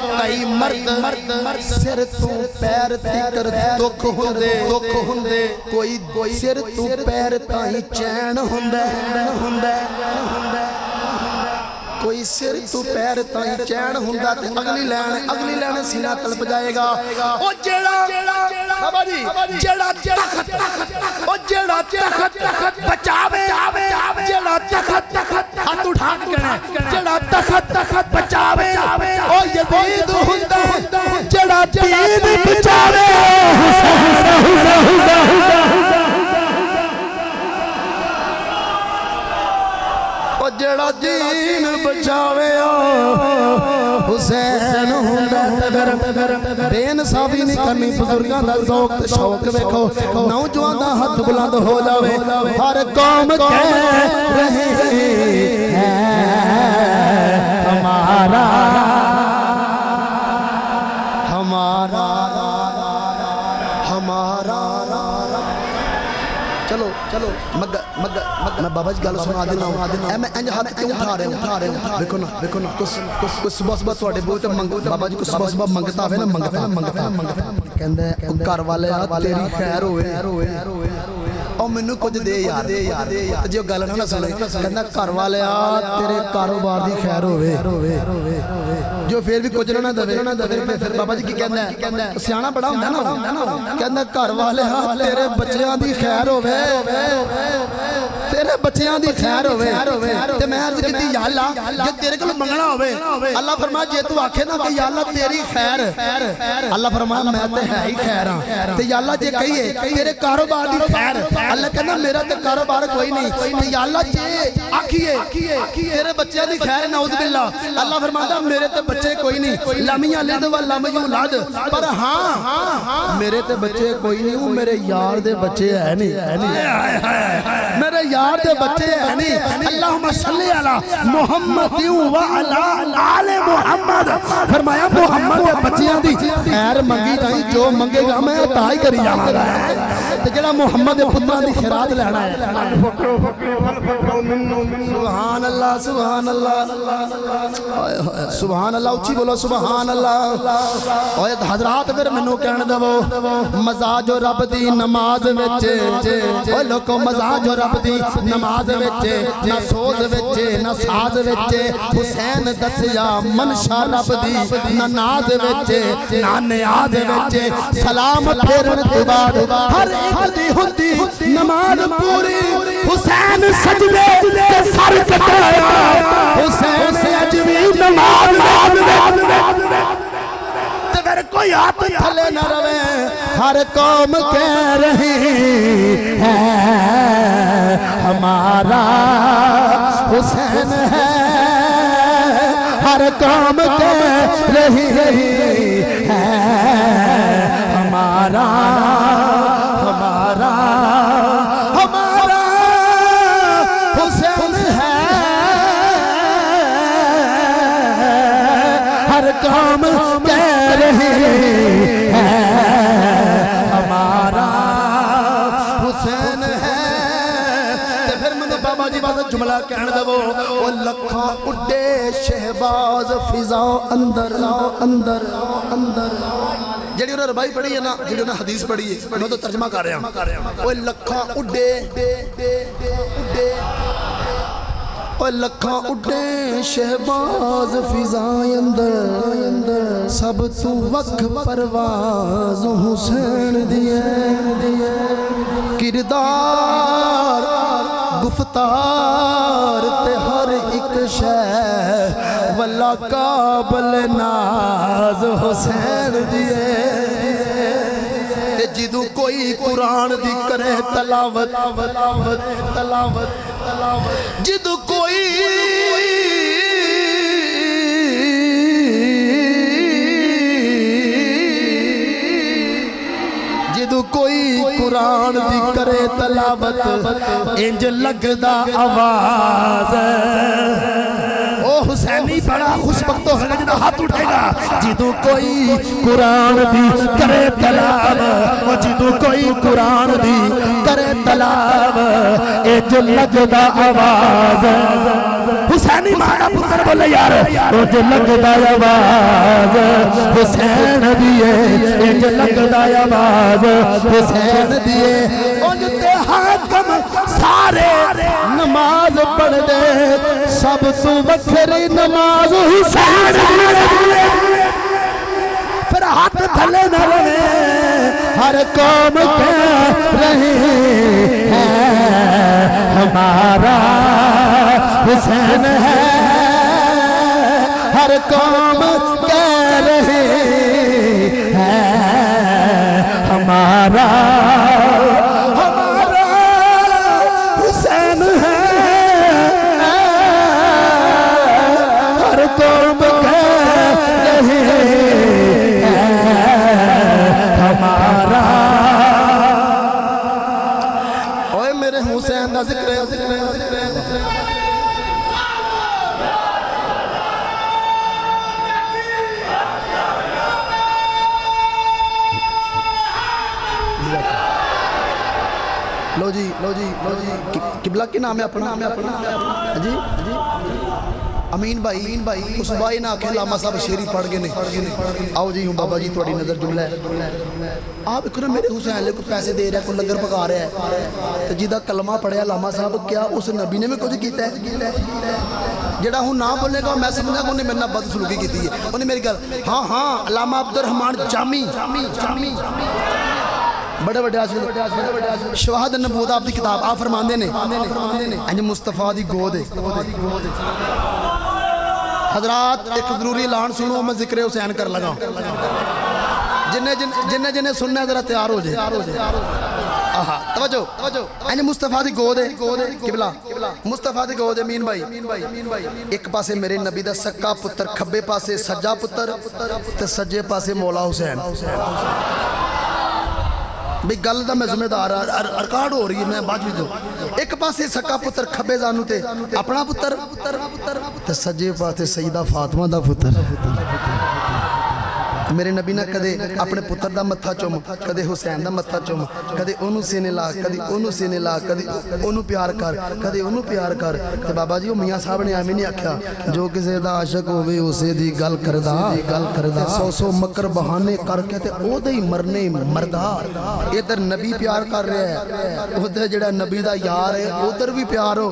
A: कई मर्द सिर तू पैर तिकर दुख हुंदे कोई सिर तू पैर ताई चैन हुंदा कोई सिर तू पैर ताई चैन हुंदा ते अगली लैन सीना तलप जाएगा ओ जेड़ा बाबा जी जेड़ा तखत ओ जेड़ा तखत बचावे जेड़ा तखत हाथ उठा के कहना जेड़ा तखत बचावे ओ यजीद हुंदा जेड़ा दीन बचावे जेड़ा दीन बचावे हुसैन हुंदा बेइंसाफी नहीं करनी बुजुर्गां दा ज़ौक ते शौक वेखो नौजवान दा हाथ बुलंद हो जावे हर कौम कह रहे हैं हमारा हमारा। चलो चलो मैं बाबा जी गल सुना देना। मैं इंज हाथ क्यों उठा रहे देखो ना कुछ सुबह थोड़े बहुत मंगो बाबा जी को सुबह मंगता है ना मंगता कहंदे घर वाले तेरी खैर होवे और मैनू कुछ दे यार जो गल ना सुने कहंदा घर वाले तेरे कारोबार दी खैर होवे जो फिर भी कुछ ना दवे फिर बाबा जी की कहंदा सियाना बड़ा हुंदा ना कहंदा घर वाले तेरे बच्चियां दी खैर होवे तेरे बच्चियां दी खैर होवे ते मैं अर्ज कीती या अल्लाह जे तेरे कोल मंगना होवे अल्लाह फरमाया जे तू आखे ना कि या अल्लाह तेरी खैर अल्लाह फरमाया मैं ते है ही खैर हां ते या अल्लाह जे कहिए तेरे कारोबार दी खैर अल्लाह कहना मेरा ते कारोबार कोई नहीं ते या अल्लाह जे आखिए तेरे बच्चियां दी खैर नौज बिल्लाह अल्लाह फरमाता मेरे ते बच्चे कोई नहीं लमिया लिद व लम यूलद पर हां मेरे ते बच्चे कोई नहीं वो मेरे यार दे बच्चे है नहीं मेरे यार दे बच्चे है नहीं। अल्लाहुम्मा सल्ली अला मुहम्मद व अला आले मुहम्मद फरमाया मुहम्मद दे बच्चियां दी खैर मंगी नहीं जो मंगेगा मैं अता ही करी जावांगा ते जेड़ा मुहम्मद दे पुत्रां दी खैरात लेना है। सुभान अल्लाह सुभान अल्लाह सुभान अल्लाह उच्ची बोलो सुभान अल्लाह। ओए हजरात फिर मैनू कहन देवो मजा जो रब दी नमाज विच ओए लोको मजा जो रब दी नमाज विच ना सोज विच ना साज विच हुसैन दसिया मनशा रब दी ना नाज विच ना नियाज विच सलाम फेरन तो बाद हर एक दी हुंदी नमाज पूरी हुसैन सजदे ते सर कटाया हुसैन अजवी नमाज अगर कोई हाथ थले न रवे हर कौम कह रही है हमारा हुसैन है हर कौम कह रही है हमारा हमारा हमारा हुसैन है हर कौम कह रही है हमारा हुसैन है। ते फिर मैंने बाबा जी वास्ते जुमला कहन देवो ओ लखां उड्डे शहबाज फिजा अंदर अंदर अंदर जेडी उन्हें रबाई पढ़ी है ना जेडी उन्हें हदीस पढ़ी है मैं तो तर्जमा कर रहा हूं ओ लखां उड्डे उड्डे ओ लखां उड्डे शहबाज फिजाए अंदर सब तू वख परवाज हुसैन दिए किरदार गुफ्तार ते हर एक शय वल्ला काबल नाज हुसैन दिए जिदू कोई कुरान दी करे तलावत जिदू कोई जिदू कोई कुरान दी करे तलावत इंज लगदा आवाज ओ हुसैनी बड़ा खुशबख्त होगा जिदा हाथ उठेगा जिदू कोई कुरान दी करे तलाव ओ जिदू कोई कुरान दी करे तलाव ए जो लगदा आवाज हुसैनी माड़ा पुत्र बोले यार ओ जो लगदा आवाज हुसैन दिए ए जो लगदा आवाज हुसैन दिए उन ते हाकम सारे नमाज पढ़ दे सब तू बखरी नमाज हुसैन फिर हाथ थले न रहे हर कौम कह रही है हमारा हुसैन है हर कौम कह रही है हमारा हुसैन है हर कौम कह रही है हमारा। ओए मेरे हुसैन का जिक्र लो जी किबला के नाम है अपना जी अमीन भाई उस भाई ना आखे लामा साहब शेरी पढ़ गए ने आओ जी हूँ बाबा जी थोड़ी नज़र जुमला है आप एक ना मेरे हुसैन ले को पैसे दे रहा है कोई लंगर पका रहा है तो जिदा कलमा पढ़िया लामा साहब क्या उस नबी ने भी कुछ किया है जेड़ा हूँ ना बोलेगा मैं समझा उन्हें मेरे नाल बदसलूकी की है उन्हें मेरी गल हाँ लामा अब्दुर्रहमान जामी बड़े बड़े शवाहद नबूवत आपकी किताब आप फरमाते ने इंज मुस्तफा दी गोद हजरात एक जरूरी ऐलान सुनो मैं जिक्र हुसैन कर लगा जिन्ने सुनना जरा तैयार हो जाए तवज्जो इंज मुस्तफा दी गोद किबला मुस्तफा दी गोद मीन भाई एक पासे मेरे नबी दा सक्का पुत्र खब्बे पासे सज्जा पुत्र ते सज्जे पासे मौला हुसैन भाई गल का मैं जिम्मेदार रिकॉर्ड हो रही है मैं बाद दो एक पासे सक्का पुत्र खब्बे जानू ते अपना पुत्र ते सज्जे पासे सईदा फातिमा दा पुत्र मेरे नबी ने कदे अपने पुत्र दा मत्था चुम कदे हुसैन दा मत्था चुम कदे ओनू सीने ला कदे ओनू सीने ला कदे ओनू प्यार कर कदे ओनू प्यार कर ते बाबा जी मियाँ साहब ने एवें नहीं आख्या जो किसी दा आशिक होवे उसे दी गल करदा सौ मकर बहाने करके ते ओदे ही मरने मरदा इधर नबी प्यार कर रहा है उधर जेड़ा नबी दा यार है उधर भी प्यार हो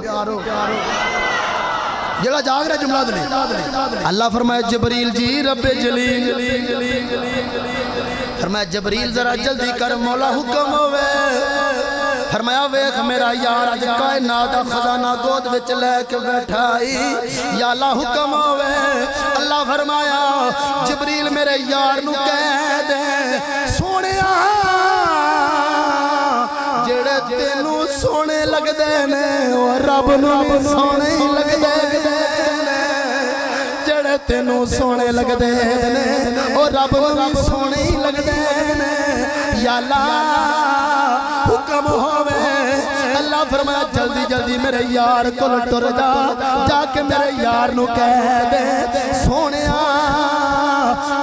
A: जेड़ा जाग रहा जुमला दे अल्लाह फरमाया जबरील जी रब्बे जलील फरमाया जबरील जरा जल्दी कर मौला हुक्म होवे फरमाया वेख मेरा यार अज कायनात दा खजाना गोद विच लेके बैठा या अल्लाह हुक्म होवे अल्लाह फरमाया जबरील मेरे यार नु कह दे सोनिया जेड़े तेनू सोने लगदे ने ओ रब नू भी सोने ही लगदे तेनू सोने लगदे ने और रब नू भी सोने ही लगदे ने या अल्लाह हुक्म होवे अल्लाह फरमाया जल्दी जल्दी मेरे यार कोल टुर जा जाके मेरे यार नू कह दे सोनिया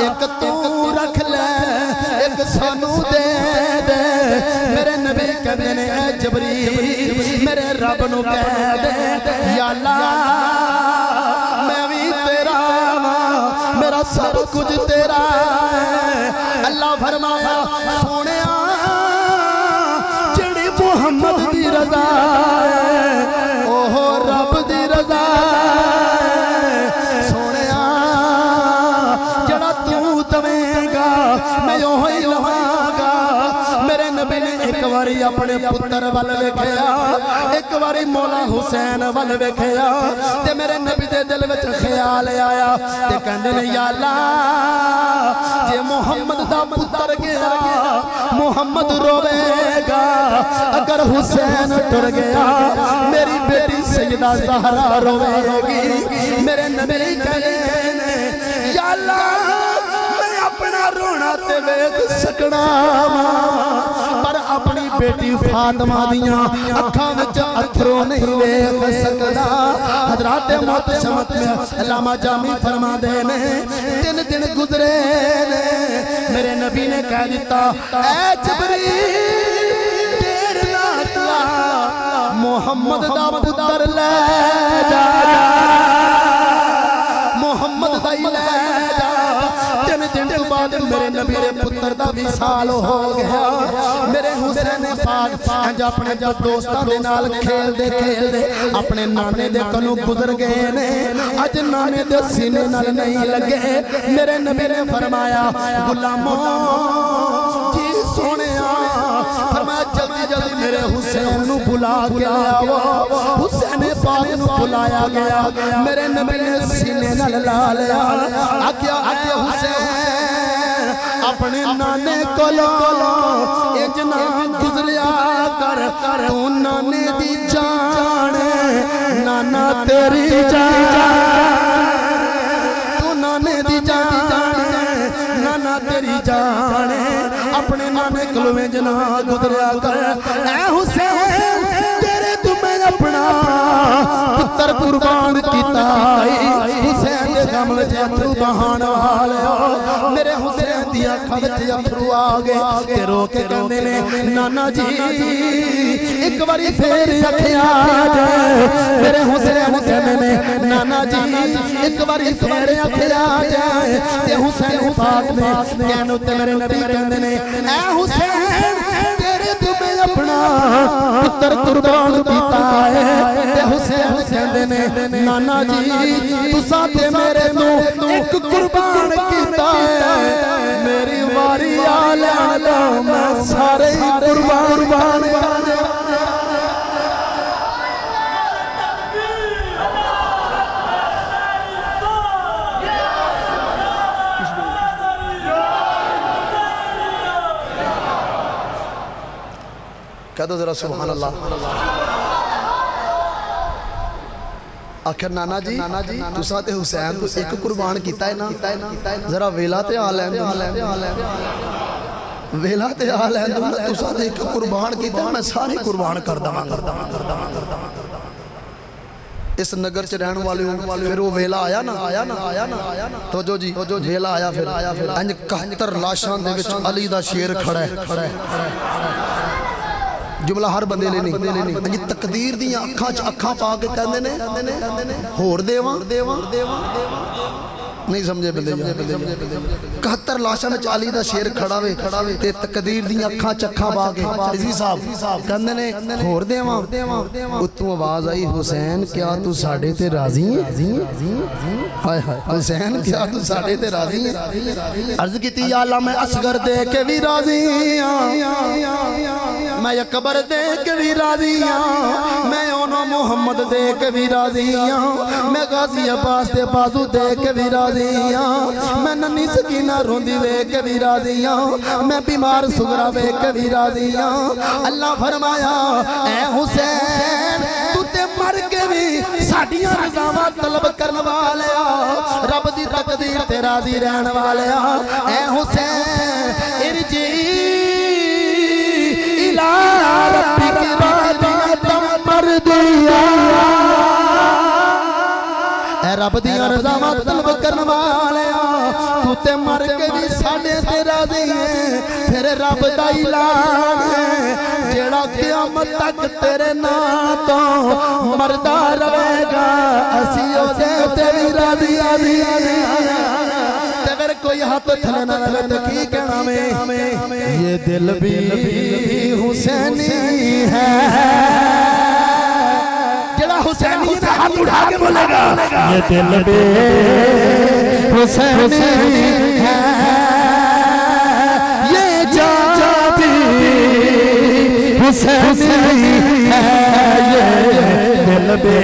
A: एक तू रख ले एक सानू दे दे मेरे नबी कहंदे ने ऐ जबरील मेरे रब नू कह दे या अल्लाह मेरा सब कुछ तेरा है अल्लाह फरमाया सोनिया जेड़ी मुहम्मद दी रज़ा है ओहो रब दी रज़ा सोनिया जेड़ा तू दवेगा मैं ओही लवांगा मेरे नबी ने एक बारी अपने पुत्र वल वेखिया एक बारी मौला हुसैन वल वेखिया ते मेरे नबी दे दिल विच ख्याल आया ते कहंदे ने या अल्लाह जे मुहम्मद दा पुत्र गया मुहम्मद रोवेगा अगर हुसैन टुर गया मेरी बेटी सैयदा ज़हरा रोवेगी मेरे नबी कहंदे ने या अल्लाह मैं अपना रोना ते वेख सकना पर अपनी बेटी फातिमा दियां अखां विच अथरू नहीं वेख सकदा हजरात मोहतशम में अल्लामा जामी फरमाते ने 3 दिन गुजरे ने मेरे नबी ने कह दिता ऐ जबरील देर ना ला मुहम्मद दा पुत्र ले जा मुहम्मद दा ही ले जा 3 दिन तो बाद मेरे नबी दे पुत्र दा विसाल हो गया मेरे हुसैन पाक अंज अपने दोस्तां दे नाल खेलदे खेलदे अपने नाने दे कोलों गुजर गए ने अज नाने दे सीने नाल नहीं लगे मेरे नबी ने फरमाया गुलामो जी सोनिया फरमाया जल्दी जल्दी मेरे हुसैन नु बुला के लाओ हुसैन पाक नु बुलाया गया मेरे नबी ने सीने नाल ला लिया आख्या हुसैन अपने नाने कोलो इंज ना गुजरिया कर तू नाने दी जान नाना तेरी जान तू नाने दी जान नाना तेरी जान अपने नाने कोलो इंज ना गुजरिया कर ऐ हुसैन तेरे तू मैं अपना पुत्र कुर्बान कीता हुसैन दे सामने अथरू बहान वाले मेरे हुसैन दी अखां विच अथरू आ गए ते रो के कहंदे ने नाना जी एक बारी फिर अखियां जाए मेरे हुसैन कहंदे ने नाना जी एक बारी फिर अखियां जाए ते हुसैन पाक ने कहने ते मेरे नबी कहंदे ने ऐ हुसैन तेरे तो मैं अपना पुत्र कुर्बान कीता है ते हुसैन कहंदे ने नाना जी तुसा ते मेरे तो एक कुर्बान कीता है मेरी वारी आ लो मैं सारे कुर्बान कह दो जरा सुभान अल्लाह। आखिर नाना जी तुसा ते हुसैन को एक कुर्बान किया है ना जरा वेला ते आ लैन वेला ते आ लैन तुसा ते एक कुर्बान किया मैं सारे कुर्बान कर दवां इस नगर च रहने वाले फिर वो वेला आया ना तो जो जी वेला आया फिर इंज 71 लाशां दे विच अली दा शेर खड़ा है जुमला हर बंदे ले नहीं तकदीर दी अखां च अखां पा के कहंदे ने होर देवां नहीं समझे बंदे 71 लाशां में अली दा शेर खड़ा वे ते तकदीर दी अखां च अखां पा के इसी साहब कहंदे ने होर देवां उत्तों आवाज आई हुसैन क्या तू साडे ते राजी है हाय हाय हुसैन क्या तू साडे ते राजी है अर्ज कीती या अल्लाह मैं असगर दे के भी राजी हां मैं अकबर दे के भी राजी हां मैं ओनो मोहम्मद दे के भी राजी हां मैं गाजी अब्बास दे बाजू दे के भी राजी हां मैं नन्नी सकीना रोंदी वेख के भी राजी हां मैं बीमार सुगरा वेख के भी राजी हां अल्लाह फरमाया ऐ हुसैन तू ते मर के भी साडियां रज़ावां तलब करने वाले रब दी तकदीर ते राजी रहने वाले ऐ हुसैन इरजी रब दियां रज़ावां तलब करने वाले तू ते मर के भी साडे ते राजी है फिर रब दा ऐलान है जेड़ा क़यामत तक तेरे नाम तो मरदा रहेगा असी ओदे ते भी राजी अगर कोई हाथ थले ना लगे तो की कहना में ये दिल भी हुसैनी है जड़ा हुसैनी है हाथ उठा के बोलेगा ये दिल भी हुसैनी है ये जान भी हुसैनी है ये दिल भी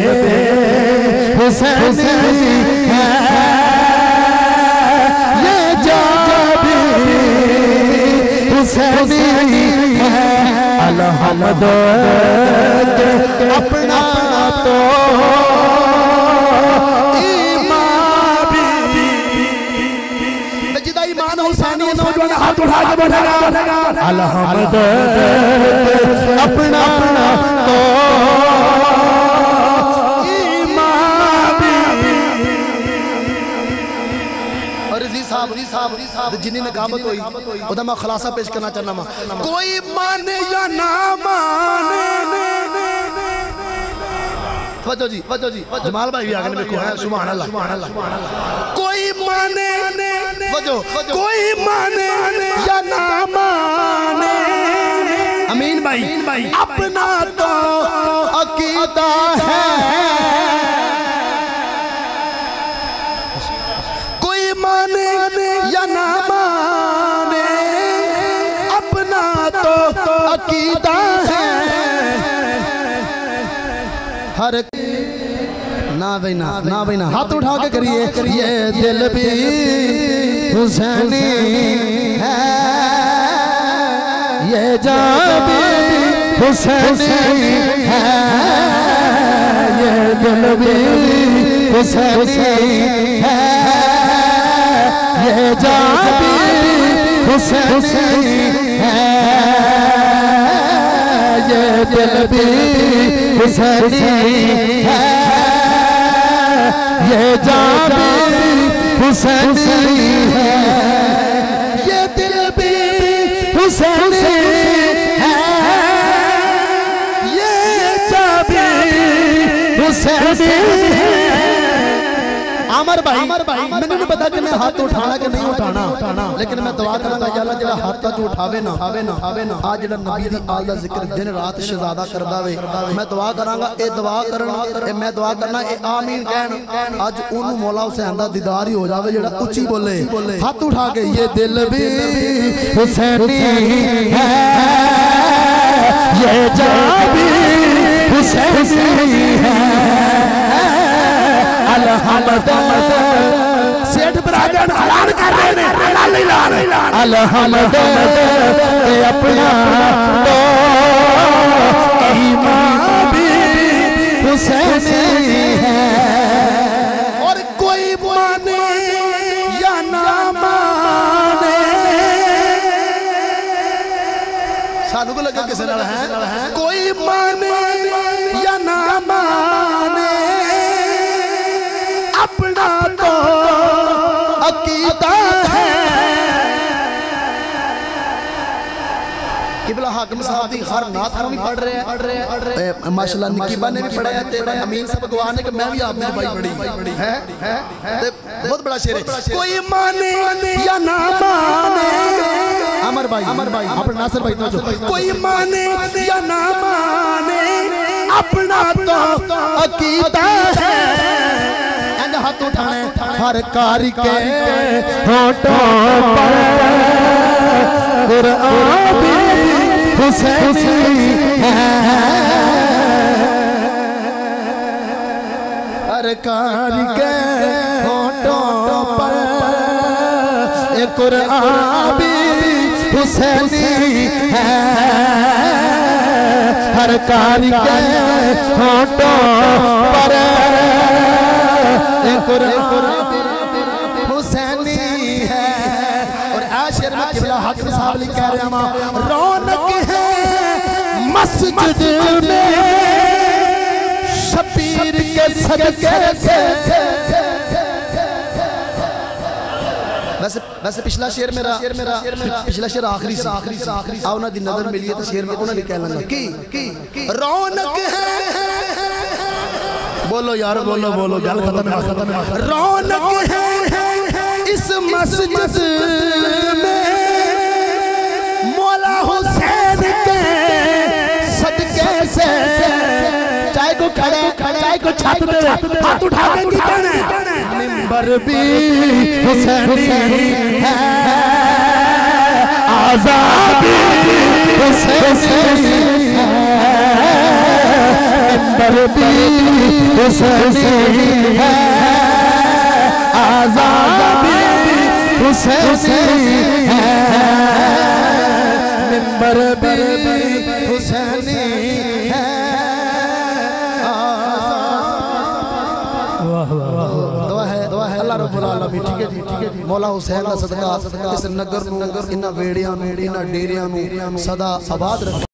A: हुसैनी है अलहमद अपना तो ईमान जिदा ईमान हुसैनी नौजवान हाथ उठा के बोलेगा अलहमद अपना तो जिन्नी नकाबत हुई उदा मैं खुलासा पेश करना चाहना वा कोई माने या ना माने वजो जी जमाल भाई भी आगे देखो है सुभान अल्लाह कोई माने वजो कोई माने या ना माने अमीन भाई अपना तो अकीदा है या ना माने अपना तो अकीदा है हर ना भाई ना हाथ उठा के करिए ये दिल भी हुसैनी है ये जान भी हुसैनी है ये दिल भी हुसैनी है ये जान भी हुसैनी है ये दिल भी हुसैनी है ये जान भी हुसैनी है, ये दिल भी हुसैनी है, ये चाबी हुसैनी है। आमर भाई मैंने नहीं पता कि मैं हाथ उठाना कि नहीं उठाना, लेकिन मैं दुआ करांगा या अल्लाह जेड़ा हाथ तक उठावे ना आज जेड़ा नबी दी आल दा जिक्र दिन रात शहजादा करदा वे, मैं दुआ करांगा ए दुआ करन मैं दुआ करना ए आमीन कहन आज ओनू मौला हुसैन दा दीदार ही हो जावे जेड़ा उच्ची बोले हाथ उठा के ये दिल भी हुसैनी है, ये जान भी हुसैनी है। अलहमद सेठ बरादर ऐलान कर रहे हैं अलहमद के अपना तो ईमान भी हुसैनी है। और कोई माने या ना माने सानू को लगा किसी नाल है, कोई माने या ना माने अपना तो अकीदा है। किबला हाकिम साहब दी हर नात हम भी पढ़ रहे हैं माशाल्लाह, निकीबा ने भी पढ़ा है ते अमीन साहब गवाह ने कि मैं भी आपने भाई पढ़ी है ते बहुत बड़ा शेर है। कोई माने या ना माने अमर भाई अपना नासिर भाई तो कोई माने या ना माने अपना तो अकीदा है। हाथ उठाने हर कारी के होठों पर कुरान भी हुसैनी है, हर कारी के होठों पर कुरान भी हुसैनी है, हर कारी के होठों पर हुसैनी है। और आशिर में किबला हाकिम साहब लिख कह रहे हैं रौनक है मस्जिद में शबीर के सदके से। वैसे पिछला शेर मेरा पिछला शेर आखिरी आओ ना दी नजर मिली है तो शेर में उन्होंने कह लगा की रौनक है, बोलो यार बोलो गल खत्म है। रौनक है इस मस्जिद में मौला हुसैन के सदके से। चाहे को खड़े चाहे को छत पे हाथ उठा के की कहना है मिंबर भी हुसैनी है, आजादी हुसैनी है, मिंबर भी हुसैनी है, आजादी हुसैनी है, मिंबर भी हुसैनी है। दुआ है अल्लाह रब्बुल आलमीन ठीक है जी मौला हुसैन दा सदका इस नगर नू इन्हां वेड़ियां नू इन्हां डेरियां नू सदा आबाद रखे।